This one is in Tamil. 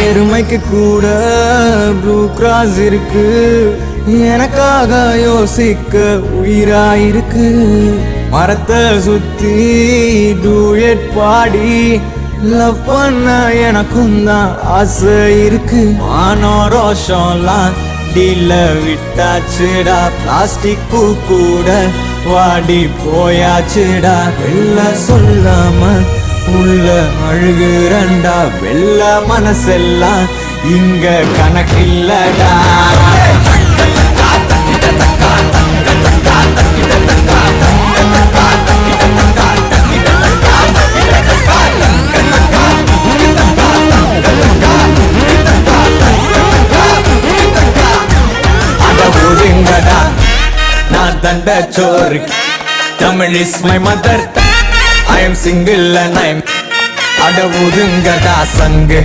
எருமைக்கு கூட ப்ளூ கிராஸ் இருக்கு, எனக்காக யோசிக்க உயிராயிருக்கு. மரத்தை சுத்தி டூயட் பாடி லவ் பண்ண எனக்கும் தான் ஆசை இருக்கு. ஆனோ ரோஷம்லாம் டீல விட்டாச்சுடா, பிளாஸ்டிக் பூ கூட வாடி போயாச்சுடா. வெள்ள சொல்லாம உள்ள அழுகுறண்டா, வெள்ள மனசெல்லாம் இங்க கணக்கில்லடா. நான் தண்ட சோறு, Tamil is my mother. I am single and I am அட ஒதுங்கடா சங்கு.